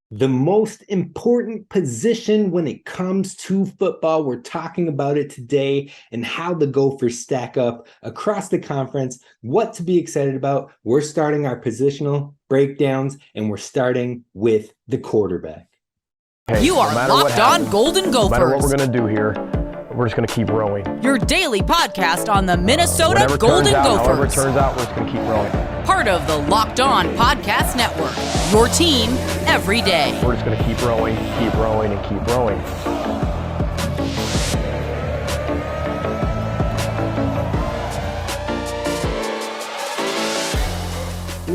The most important position when it comes to football. We're talking about it today and how the Gophers stack up across the conference, what to be excited about. We're starting our positional breakdowns, and we're starting with the quarterback. Hey, You are Locked On Golden Gophers. No matter what we're going to do here, we're just going to keep rowing. Your daily podcast on the Minnesota Golden Gophers. However it turns out, we're just going to keep rowing. Part of the Locked On Podcast Network. Your team every day. We're just going to keep rowing, and keep rowing.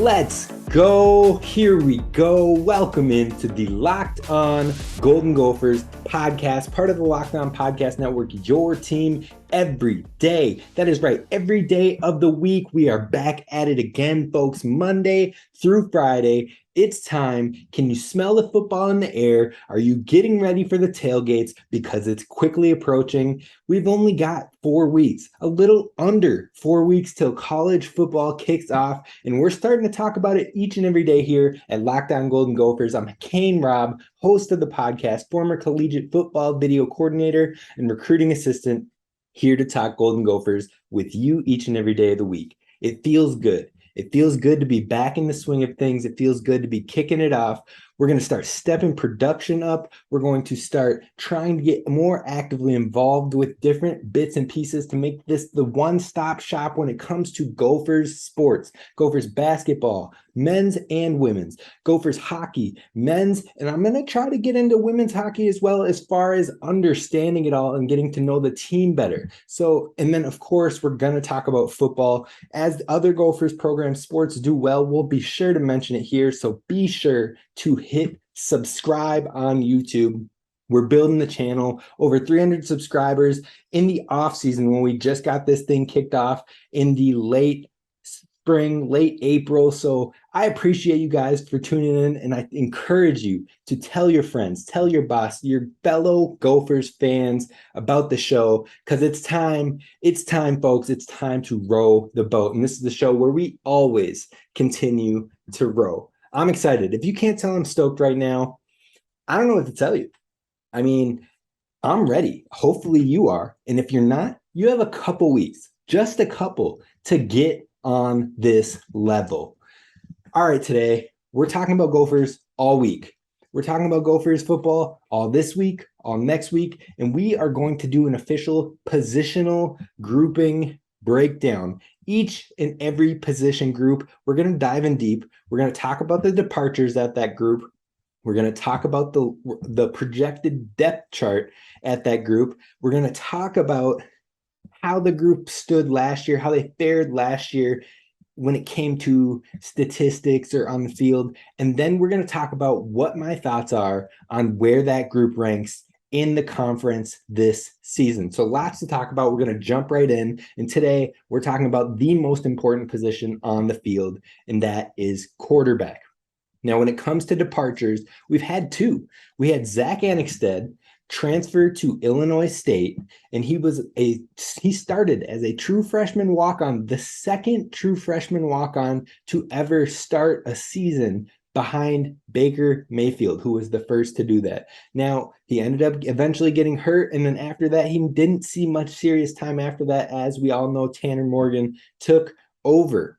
Let's go. Here we go. Welcome into the Locked On Golden Gophers podcast, part of the Locked On Podcast Network, your team every day. That is right. Every day of the week, we are back at it again, folks. Monday through Friday. It's time. Can you smell the football in the air? Are you getting ready for the tailgates? Because it's quickly approaching. We've only got 4 weeks, a little under 4 weeks till college football kicks off. And we're starting to talk about it each and every day here at Locked On Golden Gophers. I'm Kane Rob, host of the podcast, former collegiate football video coordinator and recruiting assistant, here to talk Golden Gophers with you each and every day of the week. It feels good. It feels good to be back in the swing of things. It feels good to be kicking it off. We're going to start stepping production up. We're going to start trying to get more actively involved with different bits and pieces to make this the one-stop shop when it comes to Gophers sports, Gophers basketball, men's and women's, Gophers hockey, men's, and I'm going to try to get into women's hockey as well, as far as understanding it all and getting to know the team better. So, and then of course, we're going to talk about football. As other Gophers program sports do well, we'll be sure to mention it here. So be sure to hit subscribe on YouTube. We're building the channel, over 300 subscribers in the off season when we just got this thing kicked off in the late spring, late April. So I appreciate you guys for tuning in, and I encourage you to tell your friends, tell your boss, your fellow Gophers fans about the show, because it's time, folks. It's time to row the boat. And this is the show where we always continue to row. I'm excited. If you can't tell I'm stoked right now, I don't know what to tell you. I mean, I'm ready. Hopefully you are. And if you're not, you have a couple weeks, just a couple, to get on this level. All right, today we're talking about Gophers all week. We're talking about Gophers football all this week, all next week, and we are going to do an official positional grouping breakdown. Each and every position group, we're going to dive in deep. We're going to talk about the departures at that group. We're going to talk about the projected depth chart at that group. We're going to talk about how the group stood last year, how they fared last year when it came to statistics or on the field. And then we're going to talk about what my thoughts are on where that group ranks in the conference this season. So lots to talk about. We're going to jump right in. And today we're talking about the most important position on the field, and that is quarterback. Now, when it comes to departures, we've had two. We had Zach Annexstad transfer to Illinois State, and he started as a true freshman walk-on, the second true freshman walk-on to ever start a season behind Baker Mayfield, who was the first to do that. Now, he ended up eventually getting hurt, and then after that, he didn't see much serious time after that. As we all know, Tanner Morgan took over,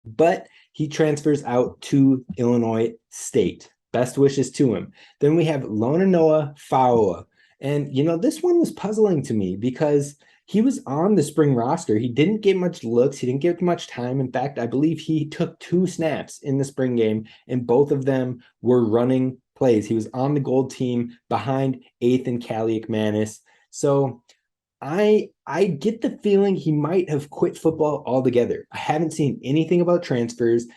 but he transfers out to Illinois State. Best wishes to him. Then we have Lonanoa Faoa. And, this one was puzzling to me because he was on the spring roster. He didn't get much looks. He didn't get much time. In fact, I believe he took 2 snaps in the spring game, and both of them were running plays. He was on the gold team behind Eighth and McManus. So I get the feeling he might have quit football altogether. I haven't seen anything about transfers.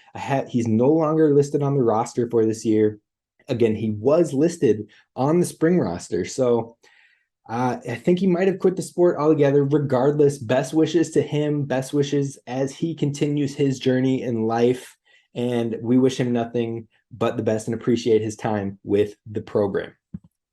He's no longer listed on the roster for this year. Again, he was listed on the spring roster. So I think he might have quit the sport altogether. Regardless, best wishes to him, best wishes as he continues his journey in life. And we wish him nothing but the best and appreciate his time with the program.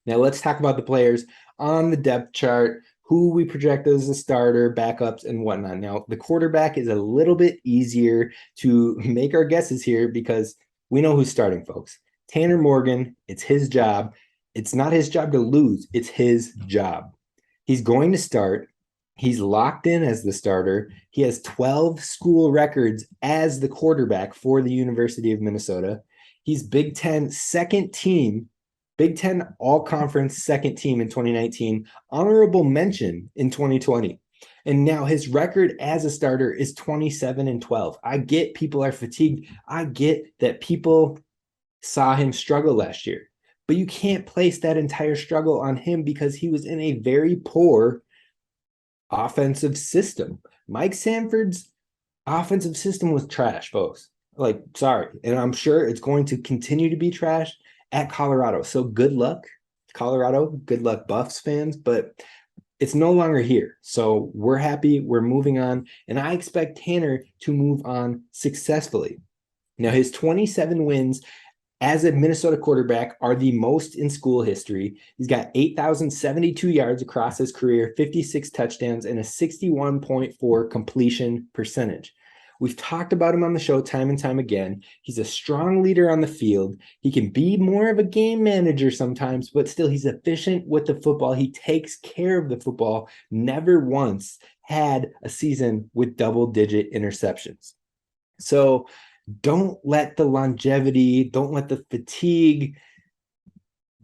Now let's talk about the players on the depth chart, who we project as a starter, backups, and whatnot. Now, the quarterback is a little bit easier to make our guesses here because we know who's starting, folks. Tanner Morgan, it's his job. It's not his job to lose. It's his job. He's going to start. He's locked in as the starter. He has 12 school records as the quarterback for the University of Minnesota. He's Big Ten second team, Big Ten all-conference second team in 2019, honorable mention in 2020. And now his record as a starter is 27-12. I get people are fatigued. I get that people saw him struggle last year, but you can't place that entire struggle on him because he was in a very poor offensive system. Mike Sanford's offensive system was trash, folks. Like, sorry. And I'm sure it's going to continue to be trash at Colorado. So good luck, Colorado. Good luck, Buffs fans. But it's no longer here. So we're happy. We're moving on. And I expect Tanner to move on successfully. Now, his 27 wins as a Minnesota quarterback are the most in school history. He's got 8,072 yards across his career, 56 touchdowns, and a 61.4 completion percentage. We've talked about him on the show time and time again. He's a strong leader on the field. He can be more of a game manager sometimes, but still he's efficient with the football. He takes care of the football. Never once had a season with double-digit interceptions. So don't let the longevity, don't let the fatigue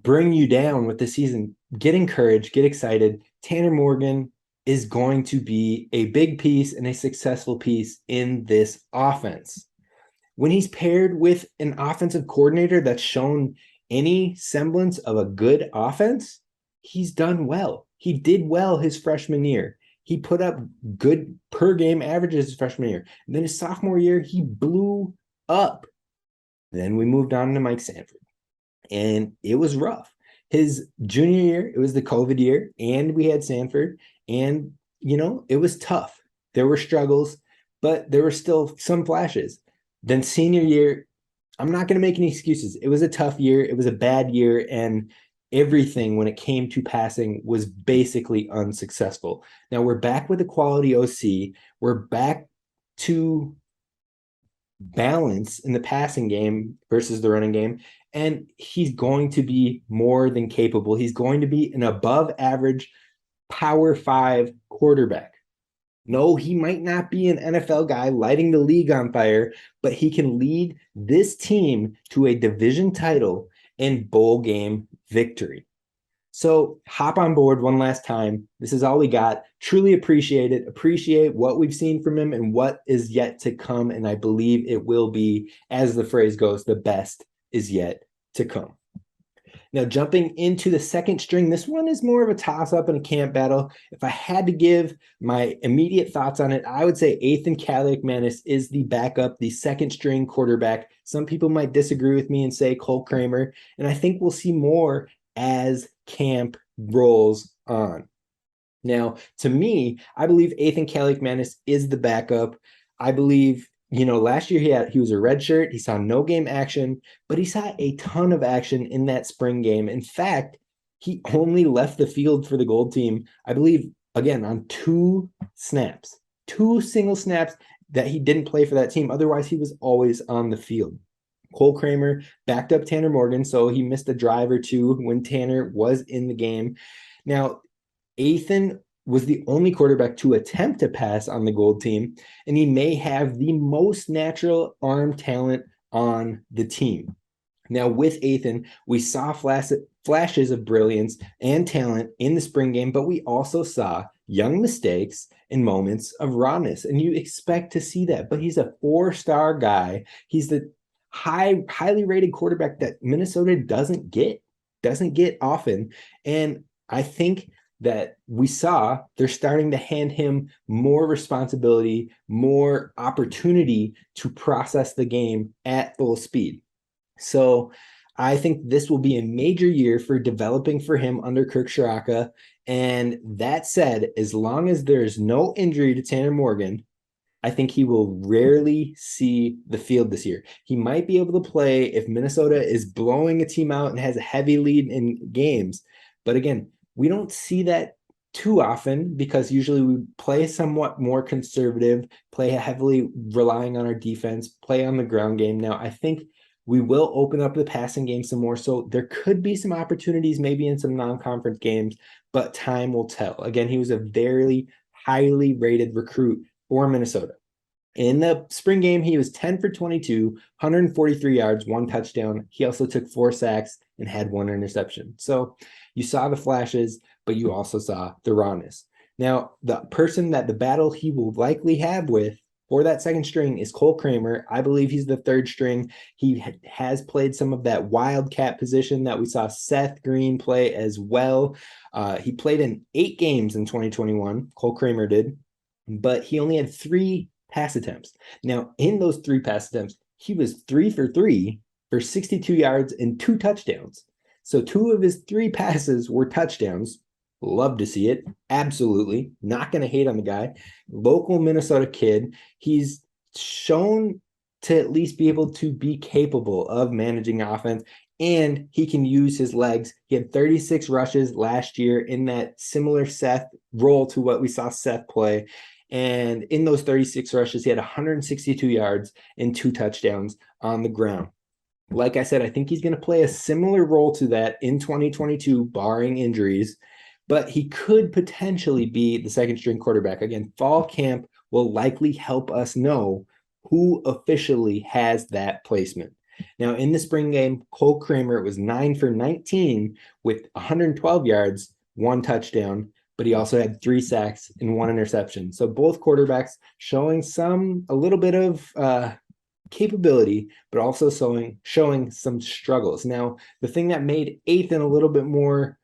bring you down with the season. Get encouraged, get excited. Tanner Morgan is going to be a big piece and a successful piece in this offense. When he's paired with an offensive coordinator that's shown any semblance of a good offense, he's done well. He did well his freshman year. He put up good per game averages his freshman year. And then his sophomore year, he blew up. Then we moved on to Mike Sanford. And it was rough. His junior year, it was the COVID year, and we had Sanford. And, it was tough. There were struggles, but there were still some flashes. Then senior year, I'm not going to make any excuses. It was a tough year. It was a bad year. And everything when it came to passing was basically unsuccessful. Now we're back with a quality OC. We're back to balance in the passing game versus the running game. And he's going to be more than capable. He's going to be an above average Power 5 quarterback. No, he might not be an NFL guy lighting the league on fire, but he can lead this team to a division title and bowl game victory. So hop on board one last time. This is all we got. Truly appreciate it. Appreciate what we've seen from him and what is yet to come. And I believe it will be, as the phrase goes, the best is yet to come. Now, jumping into the second string, this one is more of a toss-up and a camp battle. If I had to give my immediate thoughts on it, I would say Ethan McManus is the backup, the second string quarterback. Some people might disagree with me and say Cole Kramer, and I think we'll see more as camp rolls on. Now, to me, I believe Ethan McManus is the backup. I believe last year he was a redshirt. He saw no game action, but he saw a ton of action in that spring game. In fact, he only left the field for the Gold team, I believe, again, on two single snaps that he didn't play for that team. Otherwise, he was always on the field. Cole Kramer backed up Tanner Morgan, so he missed a drive or two when Tanner was in the game. Now, Ethan was the only quarterback to attempt to pass on the Gold team, and he may have the most natural arm talent on the team. Now, with Ethan, we saw flashes of brilliance and talent in the spring game, but we also saw young mistakes and moments of rawness, and you expect to see that. But he's a 4-star guy. He's the highly rated quarterback that Minnesota doesn't get often, and I think that we saw they're starting to hand him more responsibility, more opportunity to process the game at full speed. So I think this will be a major year for developing for him under Kirk Ciarrocca. And that said, as long as there's no injury to Tanner Morgan, I think he will rarely see the field this year. He might be able to play if Minnesota is blowing a team out and has a heavy lead in games. But again, we don't see that too often because usually we play somewhat more conservative, play heavily relying on our defense, play on the ground game. Now, I think We will open up the passing game some more. So there could be some opportunities maybe in some non-conference games, but time will tell. Again, he was a very highly rated recruit for Minnesota. In the spring game, he was 10 for 22, 143 yards, 1 touchdown. He also took 4 sacks and had 1 interception. So you saw the flashes, but you also saw the rawness. Now, the battle he will likely have with for that second string is Cole Kramer. I believe he's the third string. He has played some of that wildcat position that we saw Seth Green play as well. He played in 8 games in 2021. Cole Kramer did, but he only had 3 pass attempts. Now, in those 3 pass attempts, he was 3 for 3 for 62 yards and 2 touchdowns. So 2 of his 3 passes were touchdowns. Love to see it. Absolutely. Not going to hate on the guy. Local Minnesota kid. He's shown to at least be able to be capable of managing offense, and he can use his legs. He had 36 rushes last year in that similar Seth role to what we saw Seth play. And in those 36 rushes, he had 162 yards and 2 touchdowns on the ground. Like I said, I think he's going to play a similar role to that in 2022, barring injuries, but he could potentially be the second string quarterback. Again, fall camp will likely help us know who officially has that placement. Now, in the spring game, Cole Kramer was 9 for 19 with 112 yards, 1 touchdown, but he also had 3 sacks and 1 interception. So both quarterbacks showing a little bit of capability, but also showing some struggles. Now, the thing that made Ethan a little bit more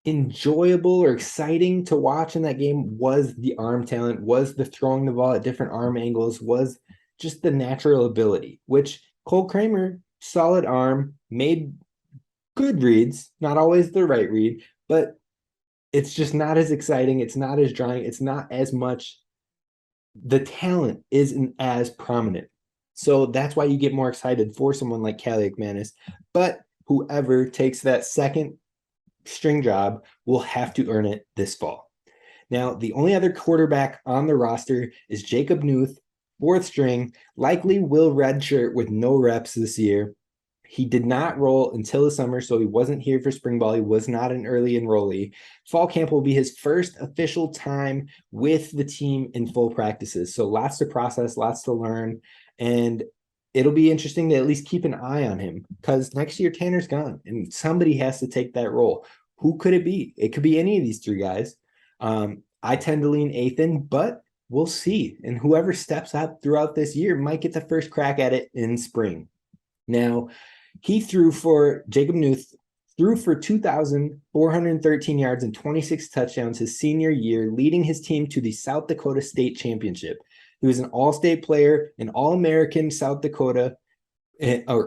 enjoyable or exciting to watch in that game was the arm talent, was the throwing the ball at different arm angles, was just the natural ability, which Cole Kramer, solid arm, made good reads, not always the right read, but it's just not as exciting. It's not as drawing. It's not as much. The talent isn't as prominent. So that's why you get more excited for someone like Callie McManus. But whoever takes that second string job will have to earn it this fall. Now, the only other quarterback on the roster is Jacob Neuth, 4th string, likely will redshirt with no reps this year. He did not roll until the summer, so he wasn't here for spring ball. He was not an early enrollee. Fall camp will be his first official time with the team in full practices. So lots to process, lots to learn, and it'll be interesting to at least keep an eye on him because next year Tanner's gone and somebody has to take that role. Who could it be? It could be any of these 3 guys. I tend to lean Ethan, but we'll see. And whoever steps up throughout this year might get the first crack at it in spring. Now, Jacob Neuth threw for 2,413 yards and 26 touchdowns his senior year, leading his team to the South Dakota State Championship. He was an all-state player, an All-American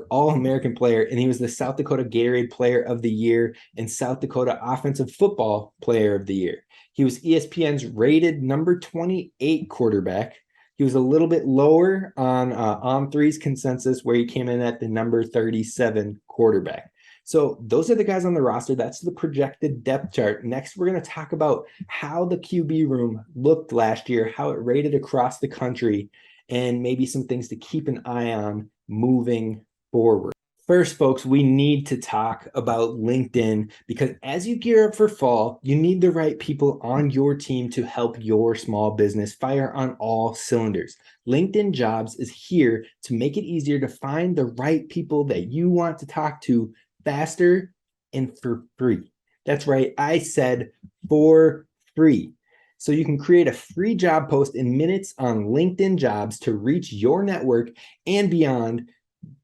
All-American player, and he was the South Dakota Gatorade Player of the Year and South Dakota Offensive Football Player of the Year. He was ESPN's rated number 28 quarterback. He was a little bit lower on On3's consensus, where he came in at the number 37 quarterback. So those are the guys on the roster. That's the projected depth chart. Next, we're going to talk about how the QB room looked last year, how it rated across the country, and maybe some things to keep an eye on moving forward. First, folks, we need to talk about LinkedIn because as you gear up for fall, you need the right people on your team to help your small business fire on all cylinders. LinkedIn Jobs is here to make it easier to find the right people that you want to talk to faster and for free. That's right, I said for free. So you can create a free job post in minutes on LinkedIn Jobs to reach your network and beyond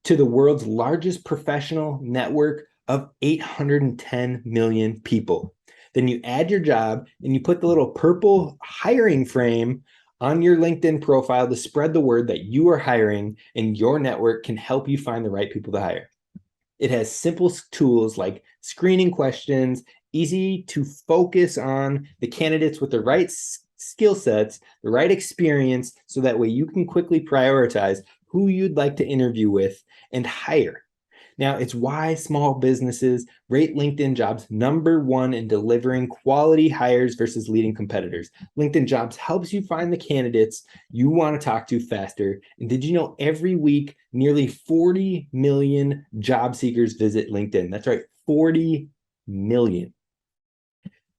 to the world's largest professional network of 810 million people. Then you add your job and you put the little purple hiring frame on your LinkedIn profile to spread the word that you are hiring, and your network can help you find the right people to hire. It has simple tools like screening questions, easy to focus on the candidates with the right skill sets, the right experience, so that way you can quickly prioritize who you'd like to interview with and hire. Now, it's why small businesses rate LinkedIn Jobs #1 in delivering quality hires versus leading competitors. LinkedIn Jobs helps you find the candidates you want to talk to faster. And did you know every week, nearly 40 million job seekers visit LinkedIn? That's right, 40 million.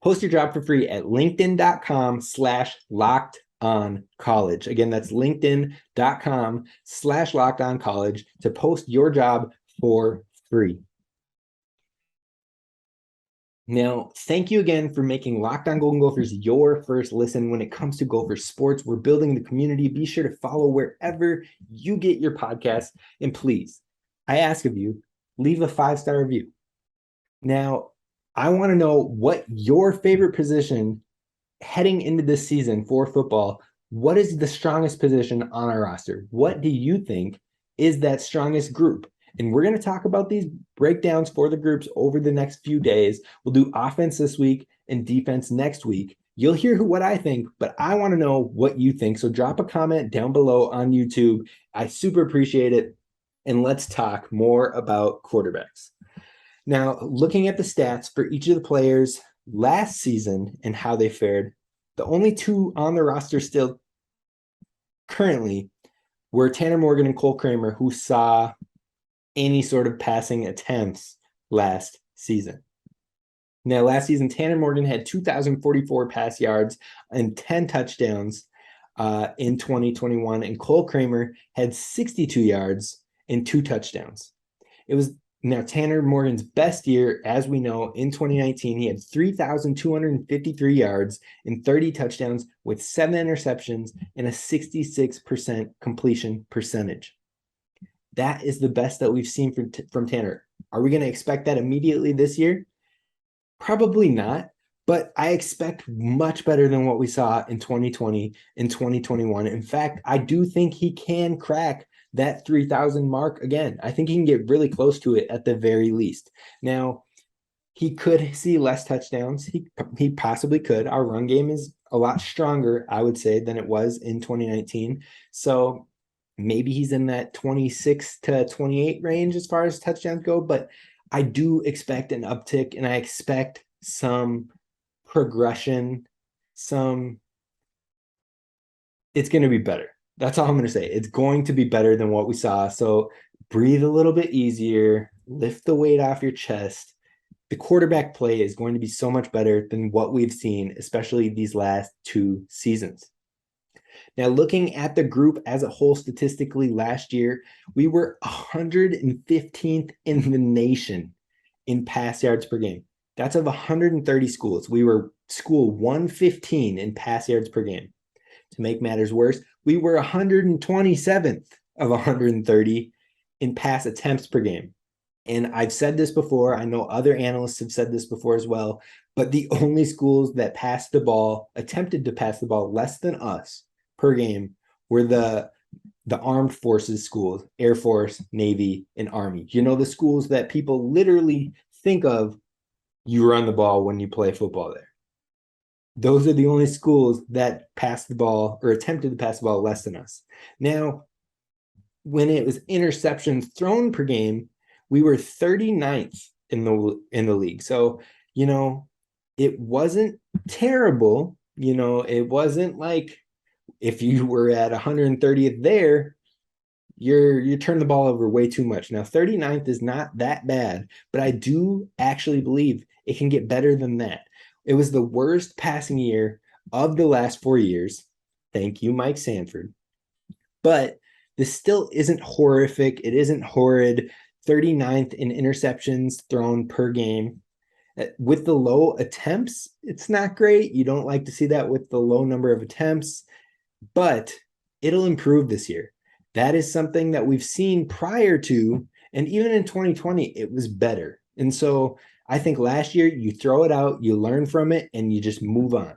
Post your job for free at linkedin.com/lockedoncollege. Again, that's linkedin.com/lockedoncollege to post your job for free. Now, thank you again for making Locked On Golden Gophers your first listen when it comes to Gopher sports. We're building the community. Be sure to follow wherever you get your podcasts. And please, I ask of you, leave a 5-star review. Now, I want to know what your favorite position heading into this season for football. What is the strongest position on our roster? What do you think is that strongest group? And we're going to talk about these breakdowns for the groups over the next few days. We'll do offense this week and defense next week. You'll hear what I think, but I want to know what you think. So drop a comment down below on YouTube. I super appreciate it. And let's talk more about quarterbacks. Now, looking at the stats for each of the players last season and how they fared, the only two on the roster still currently were Tanner Morgan and Cole Kramer, who saw any sort of passing attempts last season. Now, last season, Tanner Morgan had 2,044 pass yards and 10 touchdowns in 2021, and Cole Kramer had 62 yards and 2 touchdowns. It was now Tanner Morgan's best year, as we know, in 2019. He had 3,253 yards and 30 touchdowns with 7 interceptions and a 66% completion percentage. That is the best that we've seen from Tanner. Are we going to expect that immediately this year? Probably not, but I expect much better than what we saw in 2020 and 2021. In fact, I do think he can crack that 3,000 mark again. I think he can get really close to it at the very least. Now, he could see less touchdowns. He possibly could. Our run game is a lot stronger, I would say, than it was in 2019. So maybe he's in that 26 to 28 range as far as touchdowns go, but I do expect an uptick, and I expect some progression, it's going to be better. That's all I'm going to say. It's going to be better than what we saw. So breathe a little bit easier, lift the weight off your chest. The quarterback play is going to be so much better than what we've seen, especially these last 2 seasons. Now, looking at the group as a whole statistically last year, we were 115th in the nation in pass yards per game. That's of 130 schools. We were school 115 in pass yards per game. To make matters worse, we were 127th of 130 in pass attempts per game. And I've said this before, I know other analysts have said this before as well, but the only schools that attempted to pass the ball less than us per game were the armed forces schools, Air Force, Navy, and Army. You know, the schools that people literally think of, you run the ball when you play football there. Those are the only schools that passed the ball or attempted to pass the ball less than us. Now, when it was interceptions thrown per game, we were 39th in the league. So, you know, it wasn't terrible. You know, it wasn't like if you were at 130th there, you turn the ball over way too much. Now, 39th is not that bad, but I do actually believe it can get better than that. It was the worst passing year of the last 4 years. Thank you, Mike Sanford. But this still isn't horrific. It isn't horrid. 39th in interceptions thrown per game. With the low attempts, it's not great. You don't like to see that with the low number of attempts, but it'll improve this year. That is something that we've seen prior to, and even in 2020, it was better. And so I think last year you throw it out, you learn from it, and you just move on.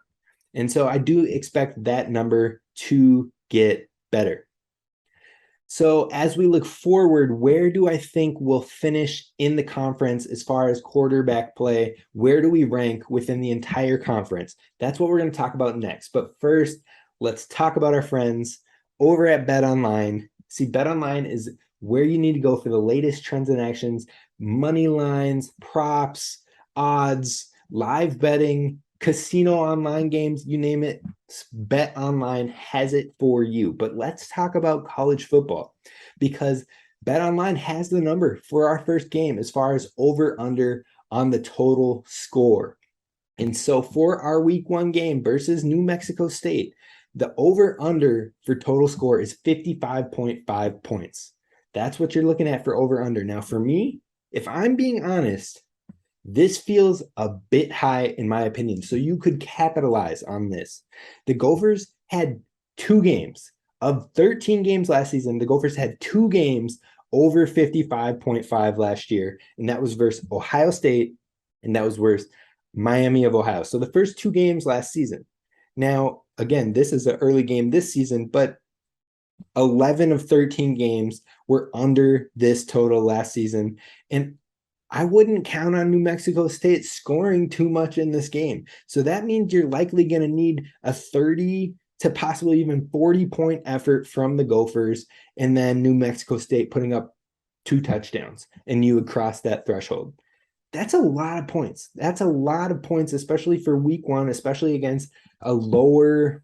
And so I do expect that number to get better. So as we look forward, where do I think we'll finish in the conference as far as quarterback play? Where do we rank within the entire conference? That's what we're going to talk about next. But first, let's talk about our friends over at BetOnline. See, BetOnline is where you need to go for the latest trends and actions, money lines, props, odds, live betting, casino online games, you name it. BetOnline has it for you. But let's talk about college football, because BetOnline has the number for our first game as far as over under on the total score. And so for our week 1 game versus New Mexico State, the over under for total score is 55.5 points. That's what you're looking at for over under. Now for me, if I'm being honest, this feels a bit high in my opinion. So you could capitalize on this. The Gophers had 2 games. Of 13 games last season, the Gophers had 2 games over 55.5 last year. And that was versus Ohio State, and that was versus Miami of Ohio. So the first 2 games last season. Now, again, this is an early game this season, but 11 of 13 games were under this total last season. And I wouldn't count on New Mexico State scoring too much in this game. So that means you're likely going to need a 30 to possibly even 40-point effort from the Gophers, and then New Mexico State putting up 2 touchdowns, and you would cross that threshold. That's a lot of points. That's a lot of points, especially for week 1, especially against a lower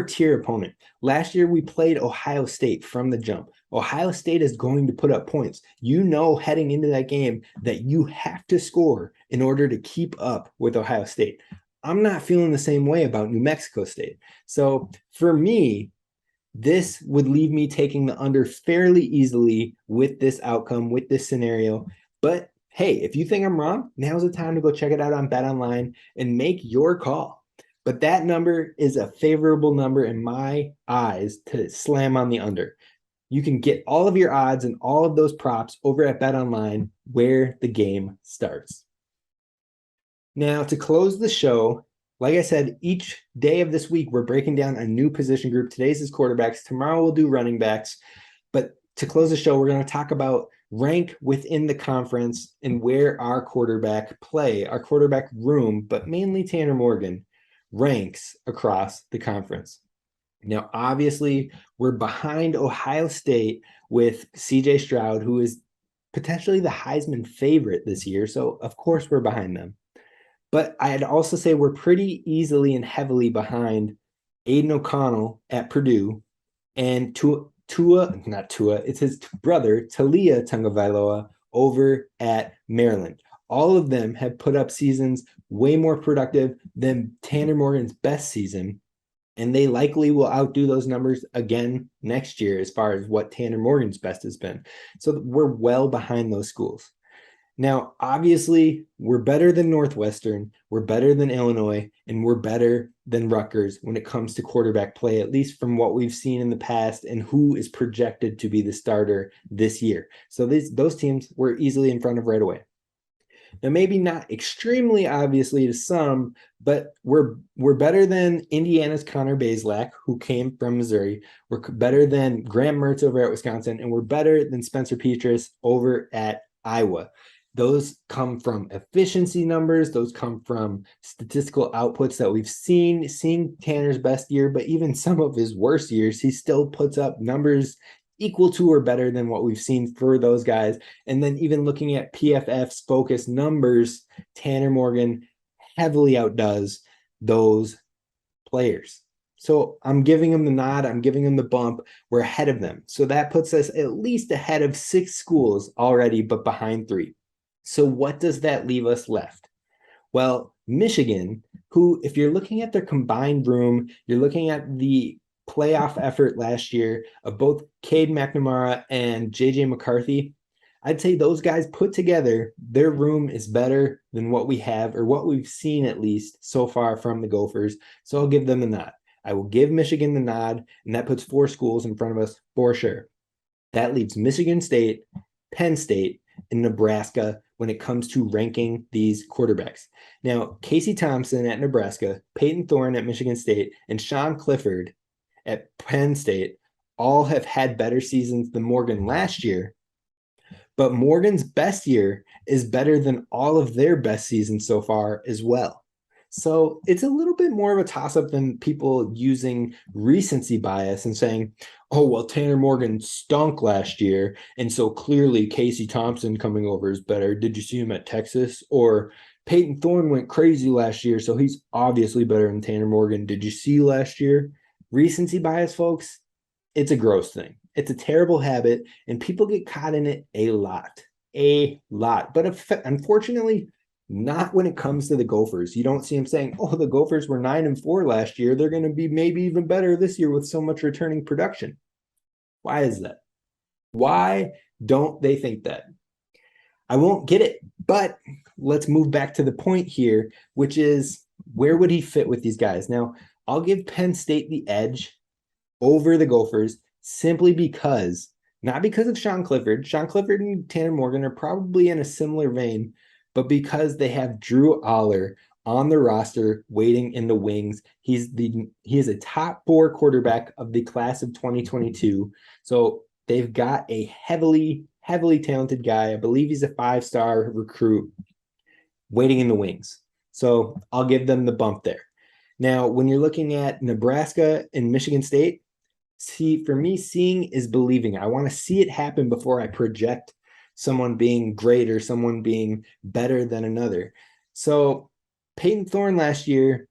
tier opponent. Last year, we played Ohio State from the jump. Ohio State is going to put up points. You know, heading into that game that you have to score in order to keep up with Ohio State. I'm not feeling the same way about New Mexico State. So for me, this would leave me taking the under fairly easily with this outcome, with this scenario. But hey, if you think I'm wrong, now's the time to go check it out on BetOnline and make your call. But that number is a favorable number in my eyes to slam on the under. You can get all of your odds and all of those props over at BetOnline, where the game starts. Now, to close the show, like I said, each day of this week, we're breaking down a new position group. Today's is quarterbacks. Tomorrow we'll do running backs. But to close the show, we're going to talk about rank within the conference and where our quarterback play, our quarterback room, but mainly Tanner Morgan, ranks across the conference. Now, obviously, we're behind Ohio State with CJ Stroud, who is potentially the Heisman favorite this year. So, of course, we're behind them. But I'd also say we're pretty easily and heavily behind Aiden O'Connell at Purdue and it's his brother, Talia Tagovailoa, over at Maryland. All of them have put up seasons way more productive than Tanner Morgan's best season, and they likely will outdo those numbers again next year as far as what Tanner Morgan's best has been. So we're well behind those schools. Now, obviously, we're better than Northwestern, we're better than Illinois, and we're better than Rutgers when it comes to quarterback play, at least from what we've seen in the past and who is projected to be the starter this year. So those teams we're easily in front of right away. Now, maybe not extremely obviously to some, but we're better than Indiana's Connor Bazelak, who came from Missouri. We're better than Graham Mertz over at Wisconsin, and we're better than Spencer Petras over at Iowa. Those come from efficiency numbers. Those come from statistical outputs that we've seen. Seeing Tanner's best year, but even some of his worst years, he still puts up numbers equal to or better than what we've seen for those guys. And then even looking at PFF's focus numbers, Tanner Morgan heavily outdoes those players. So I'm giving him the nod. I'm giving him the bump. We're ahead of them. So that puts us at least ahead of 6 schools already, but behind 3. So what does that leave us left? Well, Michigan, who, if you're looking at their combined room, you're looking at the playoff effort last year of both Cade McNamara and JJ McCarthy, I'd say those guys put together, their room is better than what we have, or what we've seen at least so far from the Gophers. So I'll give them the nod. I will give Michigan the nod, and that puts 4 schools in front of us for sure. That leaves Michigan State, Penn State, and Nebraska when it comes to ranking these quarterbacks. Now, Casey Thompson at Nebraska, Peyton Thorne at Michigan State, and Sean Clifford at Penn State all have had better seasons than Morgan last year, but Morgan's best year is better than all of their best seasons so far as well. So it's a little bit more of a toss-up than people using recency bias and saying, oh, well, Tanner Morgan stunk last year, and so clearly Casey Thompson coming over is better. Did you see him at Texas? Or Peyton Thorne went crazy last year, so he's obviously better than Tanner Morgan. Did you see last year? Recency bias, folks, it's a gross thing. It's a terrible habit, and people get caught in it a lot. But unfortunately, not when it comes to the Gophers. You don't see them saying, oh, the Gophers were 9-4 last year. They're going to be maybe even better this year with so much returning production. Why is that? Why don't they think that? I won't get it, but let's move back to the point here, which is where would he fit with these guys? Now, I'll give Penn State the edge over the Gophers simply because, not because of Sean Clifford. Sean Clifford and Tanner Morgan are probably in a similar vein, but because they have Drew Aller on the roster waiting in the wings. He is a top 4 quarterback of the class of 2022. So they've got a heavily talented guy. I believe he's a 5-star recruit waiting in the wings. So I'll give them the bump there. Now, when you're looking at Nebraska and Michigan State, for me, seeing is believing. I want to see it happen before I project someone being great or someone being better than another. So Peyton Thorne last year,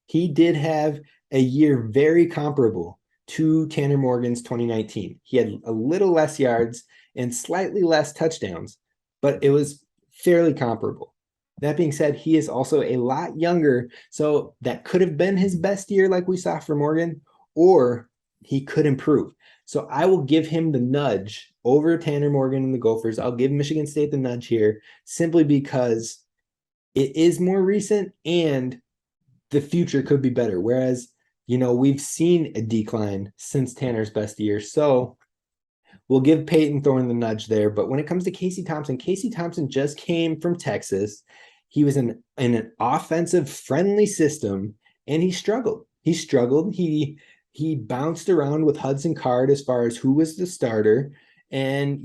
he did have a year very comparable to Tanner Morgan's 2019. He had a little less yards and slightly less touchdowns, but it was fairly comparable. That being said, he is also a lot younger, so that could have been his best year like we saw for Morgan, or he could improve. So I will give him the nudge over Tanner Morgan and the Gophers. I'll give Michigan State the nudge here simply because it is more recent and the future could be better. Whereas, we've seen a decline since Tanner's best year. So we'll give Peyton Thorne the nudge there. But when it comes to Casey Thompson just came from Texas. He was in an offensive friendly system and he struggled. He bounced around with Hudson Card as far as who was the starter. And,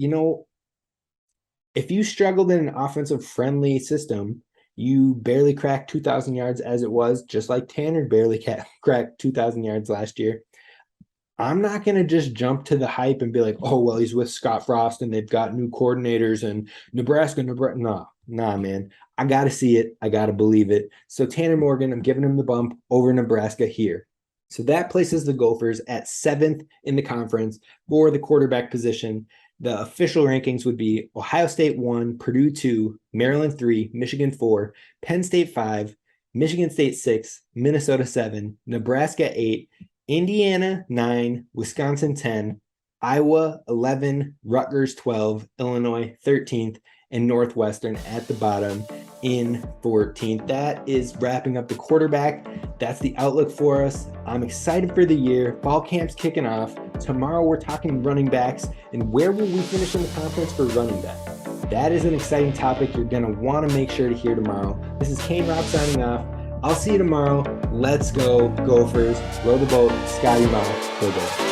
if you struggled in an offensive friendly system, you barely cracked 2,000 yards as it was, just like Tanner barely cracked 2,000 yards last year. I'm not going to just jump to the hype and be like, oh, well, he's with Scott Frost and they've got new coordinators and Nebraska. Nah, man. I got to see it. I got to believe it. So Tanner Morgan, I'm giving him the bump over Nebraska here. So that places the Gophers at 7th in the conference for the quarterback position. The official rankings would be Ohio State 1, Purdue 2, Maryland 3, Michigan 4, Penn State 5, Michigan State 6, Minnesota 7, Nebraska 8, Indiana 9, Wisconsin 10, Iowa 11, Rutgers 12, Illinois 13th, and Northwestern at the bottom in 14th. That is wrapping up the quarterback. That's the outlook for us. I'm excited for the year. Fall camp's kicking off. Tomorrow we're talking running backs and where will we finish in the conference for running back. That is an exciting topic you're going to want to make sure to hear tomorrow. This is Kane Rob signing off. I'll see you tomorrow. Let's go Gophers. Row the boat. Scotty Mile. Go Gophers.